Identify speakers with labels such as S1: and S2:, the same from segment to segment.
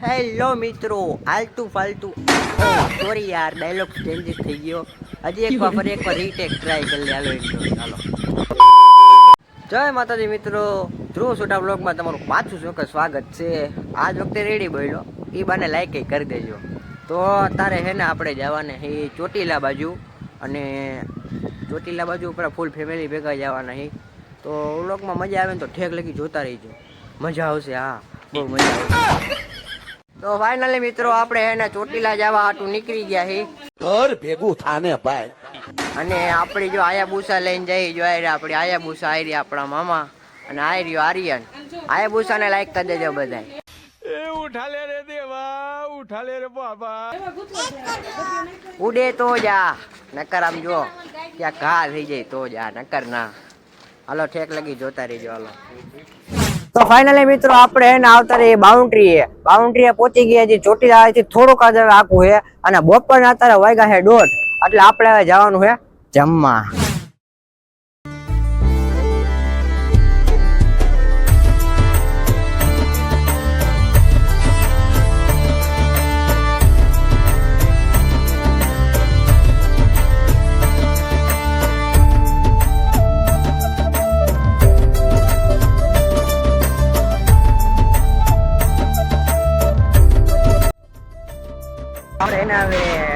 S1: Hello મિત્રો, આલતુ ફાલતુ sorry યાર, ડાયલોગ ચેન્જીસ થઈ ગયો. હજી એકવાર રીટેક ટ્રાય કરી લે. હાલો ઇન્ટ્રો ચાલો. જય માતાજી મિત્રો, ધ્રુવ સોટા બ્લોગમાં તમારું પાછું ચોક્કસ સ્વાગત છે. આજ વખતે રેડી બોલ્યો, એ બાને લાઈક કરી દેજો. તો તારે હે ને આપણે જવાને એ ચોટીલા બાજુ, અને ચોટીલા બાજુ ઉપર ફૂલ ફેમિલી ભેગા જવાના હે. તો વ્લોગમાં મજા આવે ને તો ઠેક લગી જોતા રહીજો, મજા આવશે. હા, બહુ મજા આવશે. તો ફાઇનલી મિત્રો આપણે એને ચોટીલા જવા હાટું નીકળી ગયા હી.
S2: ઘર ભેગું થાને ભાઈ.
S1: અને આપણી જો આયાબુસા લઈને જઈ જો આપણી આયાબુસા આવી રહી, આપણા મામા, અને આવી રહ્યો આર્યન. આયાબુસા ને લાઈક કરી દેજો બધા.
S2: એ ઉઠા લે રે દેવા, ઉઠા લે રે બાબા.
S1: ઉડે તો જા, નકર આમ જો ત્યાં ઘા થઈ જાય તો જા, નકર ના. હાલો ઠેક લગી જોતા રહીજો. હાલો તો ફાઇનલી મિત્રો આપણે એને આવતા રહી બાઉન્ડ્રી પહોંચી ગયા છે. ચોટીલા થી થોડુંક જ આખું છે, અને બપોરના અત્યારે વાગ્યા છે 1:30, એટલે આપણે હવે જવાનું છે જમવા.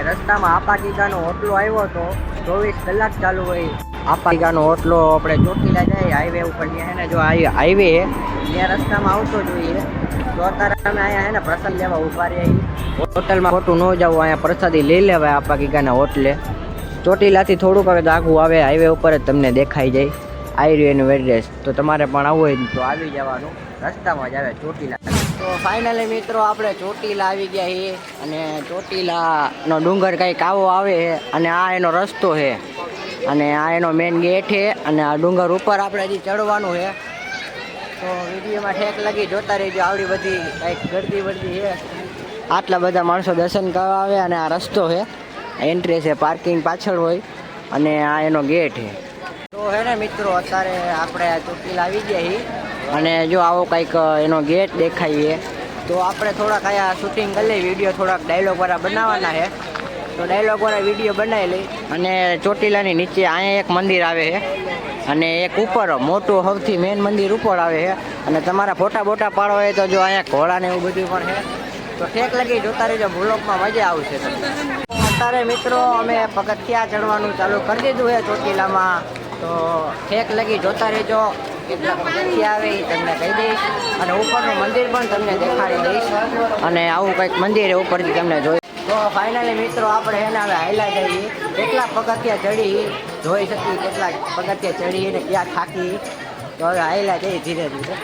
S1: રસ્તામાં આપાગીગાનો હોટલો આવ્યો હતો, 24 કલાક ચાલુ હોય આપાગીગાનો હોટલો. આપણે ચોટીલા જાય હાઈવે ઉપર, ત્યાં જો હાઈવે ત્યાં રસ્તામાં આવતો જોઈએ. તો અત્યારે અમે અહીંયા ને પ્રસાદ લેવા ઉભા રહ્યા. હોટલમાં ખોટું ન જવું, અહીંયા પ્રસાદી લઈ લેવાય આપાગીગાના હોટલે. ચોટીલાથી થોડુંક હવે આગું આવે, હાઈવે ઉપર જ તમને દેખાઈ જાય આવી રહ્યું એનું એડ્રેસ. તો તમારે પણ આવવું હોય તો આવી જવાનું, રસ્તામાં જ આવે ચોટીલા. તો ફાઇનલી મિત્રો આપણે ચોટીલા આવી ગયા છીએ, અને ચોટીલાનો ડુંગર કંઈક આવો આવે છે, અને આ એનો રસ્તો છે, અને આ એનો મેઇન ગેટ છે, અને આ ડુંગર ઉપર આપણે હજી ચડવાનું છે. તો વિડીયોમાં ઠેક લગી જોતા રહીજો. આવડી બધી કંઈક ગરદી વરદી છે, આટલા બધા માણસો દર્શન કરવા આવે, અને આ રસ્તો છે, એન્ટ્રી છે, પાર્કિંગ પાછળ હોય, અને આ એનો ગેટ છે. તો હે ને મિત્રો અત્યારે આપણે ચોટીલા આવી ગયા છીએ, અને જો આવો કંઈક એનો ગેટ દેખાઈએ. તો આપણે થોડાક અહીંયા શૂટિંગ કરી લઈએ, વિડીયો થોડાક ડાયલોગવાળા બનાવવાના છે. તો ડાયલોગવાળા વિડીયો બનાવી લઈ, અને ચોટીલાની નીચે અહીંયા એક મંદિર આવે છે, અને એક ઉપર મોટું સૌથી મેઇન મંદિર ઉપર આવે છે. અને તમારા ફોટા બોટા પાડો હોય તો જો અહીંયા ઘોડા ને એવું બધું પણ છે. તો ઠેક લગી જોતા રહેજો, બ્લોગમાં મજા આવશે તમને. અત્યારે મિત્રો અમે પગથિયા ચડવાનું ચાલુ કરી દીધું છે ચોટીલામાં. તો ઠેક લગી જોતા રહેજો, કેટલા પગથિયા આવે એ તમને કહી દઈશ, અને ઉપરનું મંદિર પણ તમને દેખાડી દઈશ. અને આવું કંઈક મંદિર ઉપરથી તમને જોઈ. તો ફાઇનલી મિત્રો આપણે એને હવે હાઈલા જઈએ, કેટલા પગથિયા ચડી જોઈ શકીએ, કેટલા પગથિયા ચડી ને ક્યાં થાકી. તો હવે હાઈલા જઈએ ધીરે ધીરે.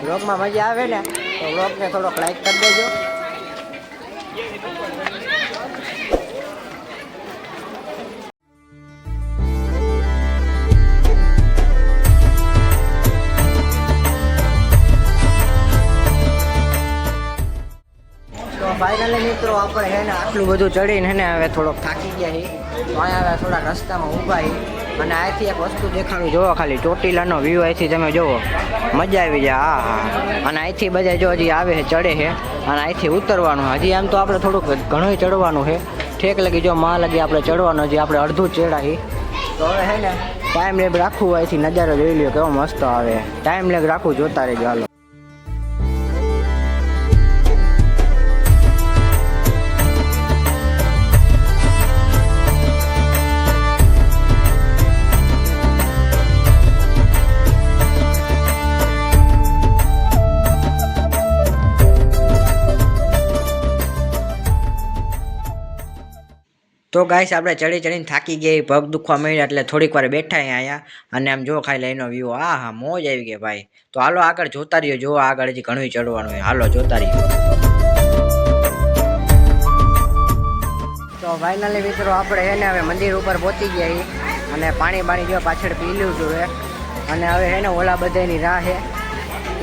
S1: વ્લોગમાં મજા આવે ને તો વ્લોગને થોડોક લાઈક કરી દેજો. ફાઇનલી મિત્રો આપણે હે ને આટલું બધું ચડીને હે ને હવે થોડોક થાકી ગયા છીએ. તો અહીંયા હવે થોડાક રસ્તામાં ઊભા છીએ, અને અહીંથી એક વસ્તુ દેખાડું, જોવો ખાલી ચોટીલાનો વ્યૂ. અહીંથી તમે જુઓ, મજા આવી જાય. હા, અને અહીંથી બધા જો હજી આવે છે, ચડે છે, અને અહીંથી ઉતરવાનું. હજી આમ તો આપણે થોડુંક ઘણું ચડવાનું છે, ઠેક લગી જો માં લગી આપણે ચડવાનું. હજી આપણે અડધું ચડ્યા છીએ. તો હવે હે ને ટાઈમ લેગ રાખવું, અહીંથી નજારો જોઈ લ્યો કેવો મસ્ત આવે. ટાઈમ લેગ રાખવું, જોતા રહેજો. હાલો તો ગાઈસ આપણે ચડીને થાકી ગઈ, પગ દુખવા મળ્યા, એટલે થોડીક વાર બેઠા અહીંયા. અને આમ જો ખાઈ લઈનો વ્યૂ, હા મોજ આવી ગઈ ભાઈ. તો હાલો આગળ જોતા રહ્યો, જો આગળ હજી ઘણું ચડવાનું હોય. હાલો જોતા રહ્યો. તો ફાઇનલી મિત્રો આપણે હે ને હવે મંદિર ઉપર પહોંચી ગયા છીએ, અને પાણી જો પાછળ પી લીધું છે, અને હવે હે ને ઓલા બધાની રાહ છે,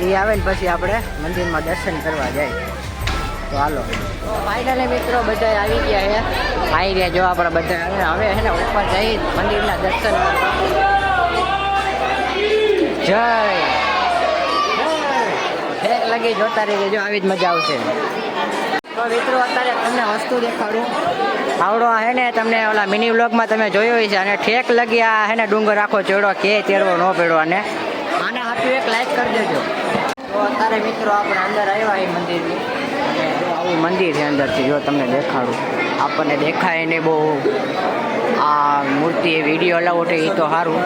S1: એ આવે ને પછી આપણે મંદિરમાં દર્શન કરવા જાય. તો હાલો. તો ફાઇનલી મિત્રો બધા આવી ગયા છે, આવી રહ્યા જો આપણે બધા. હવે હે ને ઉપર જઈ મંદિરના દર્શન જય ઠેક લગી જોતા રહેજો, આવી જ મજા આવશે. તો મિત્રો અત્યારે તમને વસ્તુ દેખાડું. આવડો હે ને તમને ઓલા મિની વ્લોગમાં તમે જોયો છે અને ઠેક લગી આ હે ને ડુંગર આખો ચડ્યો કે તેડવો ન પેડવો અને આને હાથું એક લાઈક કરી દેજો. તો અત્યારે મિત્રો આપણે અંદર આવ્યા એ મંદિરની અને જો આવું મંદિર છે અંદરથી જો તમને દેખાડું. આપણને દેખાય ને બહુ આ મૂર્તિ વિડીયો લાવો તો એ તો સારું.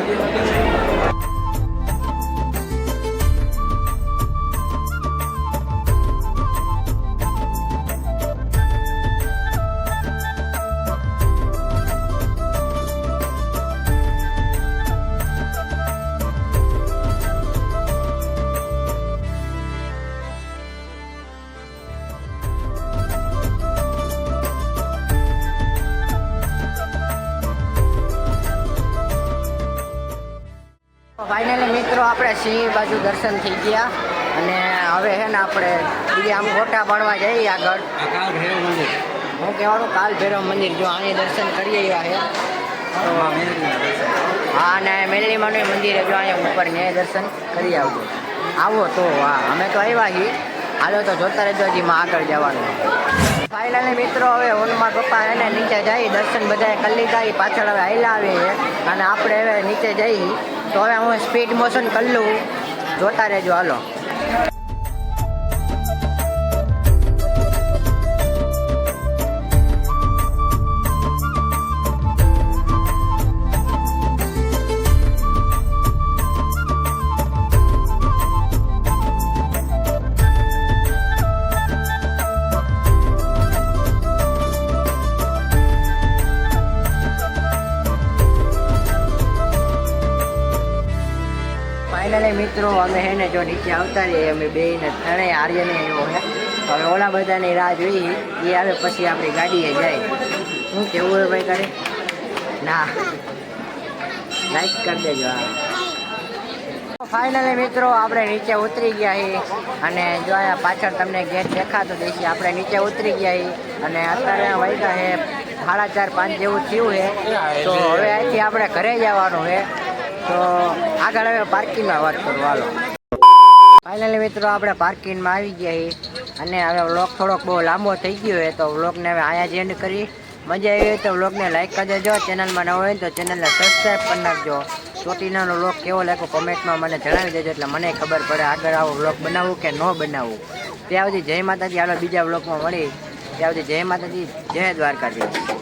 S1: ફાઇનલી મિત્રો આપણે સિંહ બાજુ દર્શન થઈ ગયા અને હવે છે ને આપણે બીજે આમ ફોટા પાડવા જઈએ આગળ. હું કહેવાનું કાલ ભૈરવ મંદિર જો અહીં દર્શન કરી આવ્યા છે. હા અને મેલડીમાનું મંદિર જો અહીંયા ઉપર ને દર્શન કરી આવજો. આવો તો હા અમે તો આવ્યા છીએ. હાલો તો જોતા રહેજો હજી માં આગળ જવાનું. ફાઇનલી મિત્રો હવે હોલમાં પપ્પા એને નીચે જઈ દર્શન બધાએ કરી લીધા. એ પાછળ હવે હાલ્યા આવે અને આપણે હવે નીચે જઈ. તો હવે હું સ્પીડ મોશન કરી લઉં. જોતા રહેજો હાલો. ફાઇનલી મિત્રો અમે હે ને જો નીચે આવતા રહીએ અમે બે ને ત્રણેય આર્યને એવો હે. હવે ઓલા બધાની રાહ જોઈ એ આવે પછી આપણી ગાડીએ જાય. શું કેવું હોય ભાઈ કરે ના લાઈક કરી દેજો. હા ફાઇનલી મિત્રો આપણે નીચે ઉતરી ગયા છીએ અને જો અહીંયા પાછળ તમને ગેટ દેખાતો દેખી આપણે નીચે ઉતરી ગયા છીએ અને અત્યારે વાગ્યા છે 4:30-5 જેવું થયું છે. તો હવે અહીંથી આપણે ઘરે જવાનું છે. તો આગળ હવે પાર્કિંગમાં વાત કરું હાલો. ફાઇનલી મિત્રો આપણે પાર્કિંગમાં આવી ગયા છીએ અને હવે વ્લોગ થોડોક બહુ લાંબો થઈ ગયો હોય તો વ્લોગને હવે અહીંયા જ એન્ડ કરી. મજા આવી હોય તો વ્લોગને લાઈક કરી દેજો. ચેનલમાં ન હોય તો ચેનલને સબસ્ક્રાઈબ કરી નાખજો. ચોટીનાનો વ્લોગ કેવો લાગ્યો કોમેન્ટમાં મને જણાવી દેજો એટલે મને ખબર પડે આગળ આવો વ્લોગ બનાવવું કે ન બનાવવું. ત્યાં સુધી જય માતાજી. હાલો બીજા વ્લોગમાં મળી. ત્યાં સુધી જય માતાજી, જય દ્વારકાધીશ.